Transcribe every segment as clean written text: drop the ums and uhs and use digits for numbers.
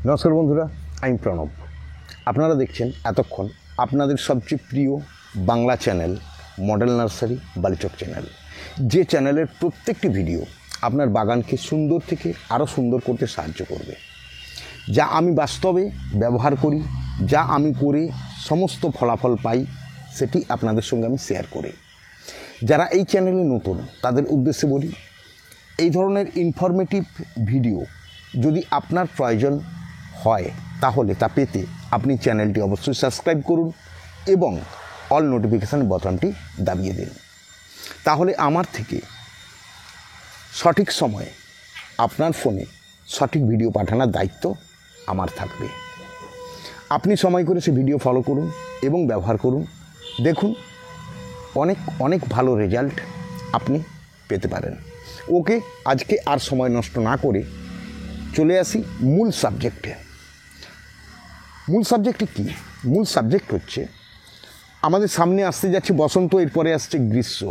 নমস্কার বন্ধুরা, আমি প্রণব। আপনারা দেখছেন এতক্ষণ আপনাদের সবচেয়ে প্রিয় Bangla channel model nursery Balichak channel, যে চ্যানেলের প্রত্যেকটি ভিডিও আপনার বাগানকে সুন্দর থেকে আরও সুন্দর করতে সাহায্য করবে। যা আমি বাস্তবে ব্যবহার করি, যা আমি করে সমস্ত ফলাফল পাই, সেটি আপনাদের সঙ্গে আমি শেয়ার করি। যারা এই চ্যানেলে নতুন তাদের উদ্দেশ্যে বলি, এই ধরনের ইনফরমেটিভ ভিডিও যদি আপনার প্রয়োজন হয় তাহলে তা পেতে আপনি চ্যানেলটি অবশ্যই সাবস্ক্রাইব করুন এবং অল নোটিফিকেশান বাটনটি দাবিয়ে দিন। তাহলে আমার থেকে সঠিক সময়ে আপনার ফোনে সঠিক ভিডিও পাঠানোর দায়িত্ব আমার থাকবে। আপনি সময় করে সে ভিডিও ফলো করুন এবং ব্যবহার করুন। দেখুন, অনেক অনেক ভালো রেজাল্ট আপনি পেতে পারেন। ওকে, আজকে আর সময় নষ্ট না করে চলে আসি মূল সাবজেক্টে। মূল সাবজেক্টটি কী? মূল সাবজেক্ট হচ্ছে, আমাদের সামনে আসতে যাচ্ছে বসন্ত, এরপরে আসছে গ্রীষ্ম,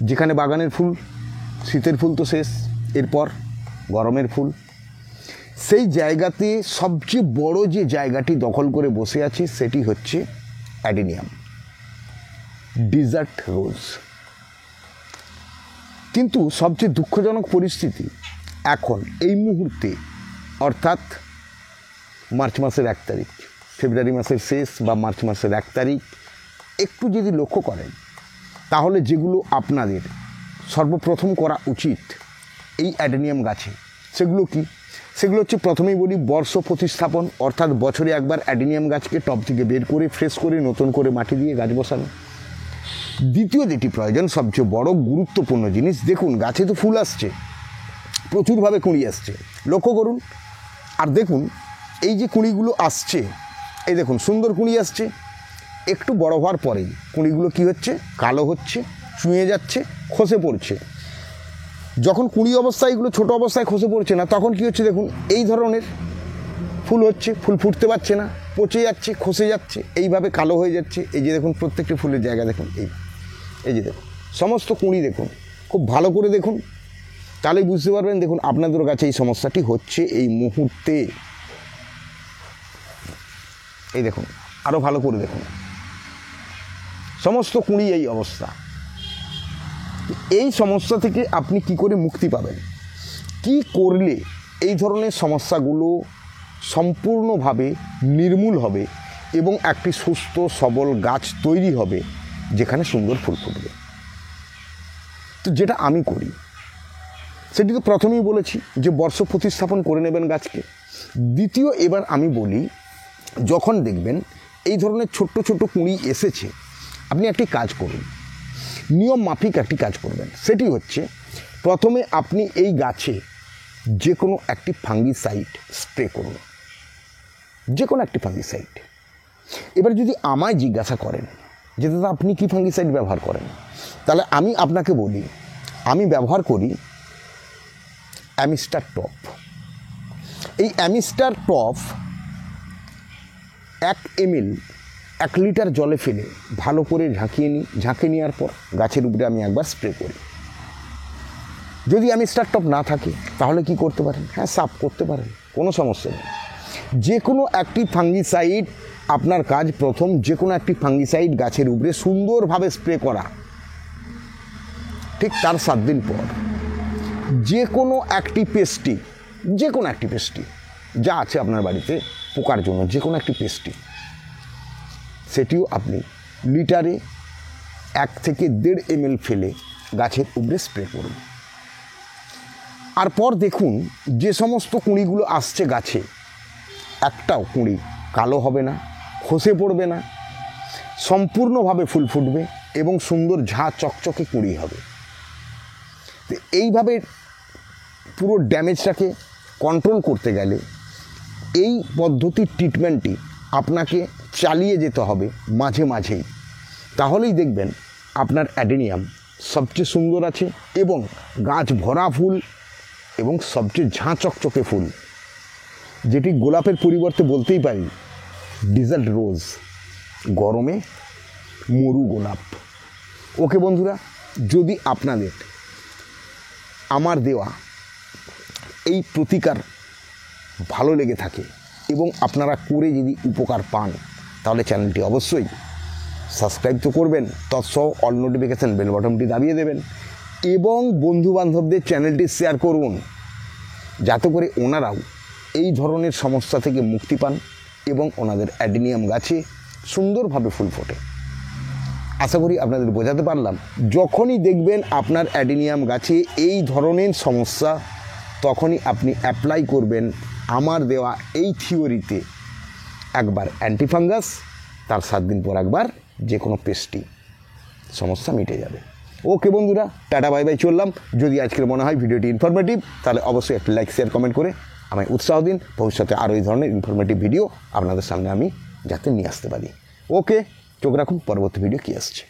যেখানে বাগানের ফুল, শীতের ফুল তো শেষ, এরপর গরমের ফুল। সেই জায়গাতে সবচেয়ে বড় যে জায়গাটি দখল করে বসে আছি সেটি হচ্ছে অ্যাডেনিয়াম, ডিজার্ট রোজ। কিন্তু সবচেয়ে দুঃখজনক পরিস্থিতি এখন এই মুহূর্তে, অর্থাৎ মার্চ মাসের 1 তারিখ, ফেব্রুয়ারি মাসের শেষ বা মার্চ মাসের 1 তারিখ, একটু যদি লক্ষ্য করেন তাহলে যেগুলো আপনাদের সর্বপ্রথম করা উচিত এই অ্যাডেনিয়াম গাছে, সেগুলো কি? সেগুলো হচ্ছে, প্রথমেই বলি, বর্ষ প্রতিস্থাপন, অর্থাৎ বছরে একবার অ্যাডেনিয়াম গাছকে টব থেকে বের করে ফ্রেশ করে নতুন করে মাটি দিয়ে গাছ বসানো। দ্বিতীয় যেটি প্রয়োজন, সবচেয়ে বড় গুরুত্বপূর্ণ জিনিস, দেখুন গাছে তো ফুল আসছে, প্রচুরভাবে কুঁড়ি আসছে, লক্ষ্য করুন। আর দেখুন এই যে কুঁড়িগুলো আসছে, এই দেখুন সুন্দর কুঁড়ি আসছে, একটু বড় হওয়ার পরেই কুঁড়িগুলো কি হচ্ছে? কালো হচ্ছে, চুঁয়ে যাচ্ছে, খসে পড়ছে। যখন কুঁড়ি অবস্থায় এগুলো ছোটো অবস্থায় খসে পড়ছে না, তখন কি হচ্ছে? দেখুন এই ধরনের ফুল হচ্ছে, ফুল ফুটতে পারছে না, পচে যাচ্ছে, খসে যাচ্ছে, এইভাবে কালো হয়ে যাচ্ছে। এই যে দেখুন প্রত্যেকটি ফুলের জায়গা দেখুন, এই যে দেখুন সমস্ত কুঁড়ি দেখুন, খুব ভালো করে দেখুন, তাহলেই বুঝতে পারবেন। দেখুন আপনাদের কাছে এই সমস্যাটি হচ্ছে এই মুহূর্তে। এই দেখুন, আরও ভালো করে দেখুন, সমস্ত কুঁড়ি এই অবস্থা। এই সমস্যা থেকে আপনি কি করে মুক্তি পাবেন? কি করলে এই ধরনের সমস্যাগুলো সম্পূর্ণভাবে নির্মূল হবে এবং একটি সুস্থ সবল গাছ তৈরি হবে যেখানে সুন্দর ফুল ফুটবে? তো যেটা আমি করি সেটি তো প্রথমেই বলেছি যে বর্ষ প্রতিস্থাপন করে নেবেন গাছকে। দ্বিতীয়, এবার আমি বলি, যখন দেখবেন এই ধরনের ছোট্ট ছোট্ট কুঁড়ি এসেছে, আপনি একটি কাজ করুন, নিয়ম মাফিক একটি কাজ করবেন। সেটি হচ্ছে, প্রথমে আপনি এই গাছে যে কোনো একটি ফাঙ্গিসাইড স্প্রে করুন, যে কোনো একটি ফাঙ্গিসাইড। এবার যদি আমায় জিজ্ঞাসা করেন যে দাদা আপনি কি ফাঙ্গিসাইড ব্যবহার করেন, তাহলে আমি আপনাকে বলি, আমি ব্যবহার করি অ্যামিস্টার টপ। এই অ্যামিস্টার টপ 1 ml 1 লিটার জলে ফেলে ভালো করে ঝাঁকিয়ে নেওয়ার পর গাছের উপরে আমি একবার স্প্রে করি। যদি অ্যামিস্টার টপ না থাকে তাহলে কি করতে পারেন? হ্যাঁ, সাফ করতে পারেন, কোনো সমস্যা নেই। যে কোনো একটি ফাঙ্গিসাইড, আপনার কাজ প্রথম যে কোনো একটি ফাঙ্গিসাইড গাছের উপরে সুন্দরভাবে স্প্রে করা। ঠিক তার 7 দিন পর যে কোনো একটি পেস্টি, যে কোনো একটি পেস্টি যা আছে আপনার বাড়িতে পোকার জন্য, যে কোনো একটি পেস্টি, সেটিও আপনি লিটারে 1 থেকে 1.5 ml ফেলে গাছের উপরে স্প্রে করুন। আর পর দেখুন যে সমস্ত কুঁড়িগুলো আসছে গাছে, একটাও কুঁড়ি কালো হবে না, খসে পড়বে না, সম্পূর্ণভাবে ফুল ফুটবে এবং সুন্দর ঝাঁ চকচকে কুঁড়ি হবে। তো এইভাবে পুরো ড্যামেজটাকে কন্ট্রোল করতে গেলে এই পদ্ধতির ট্রিটমেন্টটি আপনাকে চালিয়ে যেতে হবে মাঝে মাঝেই। তাহলেই দেখবেন আপনার অ্যাডেনিয়াম সবচেয়ে সুন্দর আছে এবং গাছ ভরা ফুল এবং সবচেয়ে ঝাঁ চকচকে ফুল, যেটি গোলাপের পরিবর্তে বলতেই পারি ডিজার্ট রোজ, গরমে মরু গোলাপ। ওকে বন্ধুরা, যদি আপনাদের আমার দেওয়া এই প্রতিকার ভালো লেগে থাকে এবং আপনারা করে যদি উপকার পান তাহলে চ্যানেলটি অবশ্যই সাবস্ক্রাইব তো করবেন, তৎসহ অল নোটিফিকেশান বেল বাটনটি দাবিয়ে দেবেন এবং বন্ধুবান্ধবদের চ্যানেলটি শেয়ার করুন, যাতে করে ওনারাও এই ধরনের সমস্যা থেকে মুক্তি পান এবং ওনাদের অ্যাডিনিয়াম গাছে সুন্দরভাবে ফুল ফোটে। আশা করি আপনাদের বোঝাতে পারলাম। যখনই দেখবেন আপনার অ্যাডিনিয়াম গাছে এই ধরনের সমস্যা, তখনই আপনি অ্যাপ্লাই করবেন আমার দেওয়া এই থিওরিতে একবার অ্যান্টিফাঙ্গাস, তার 7 দিন পর একবার যে কোনো পেস্টি, সমস্যা মিটে যাবে। ওকে বন্ধুরা, টাটা বাই বাই, চললাম। যদি আজকের মনে হয় ভিডিওটি ইনফরমেটিভ তাহলে অবশ্যই একটা লাইক শেয়ার কমেন্ট করে আমায় উৎসাহ দিন, ভবিষ্যতে আরও এই ধরনের ইনফরমেটিভ ভিডিও আপনাদের সামনে আমি যাতে নিয়ে আসতে পারি। ওকে, চোখ রাখুন পরবর্তী ভিডিও কী আসছে।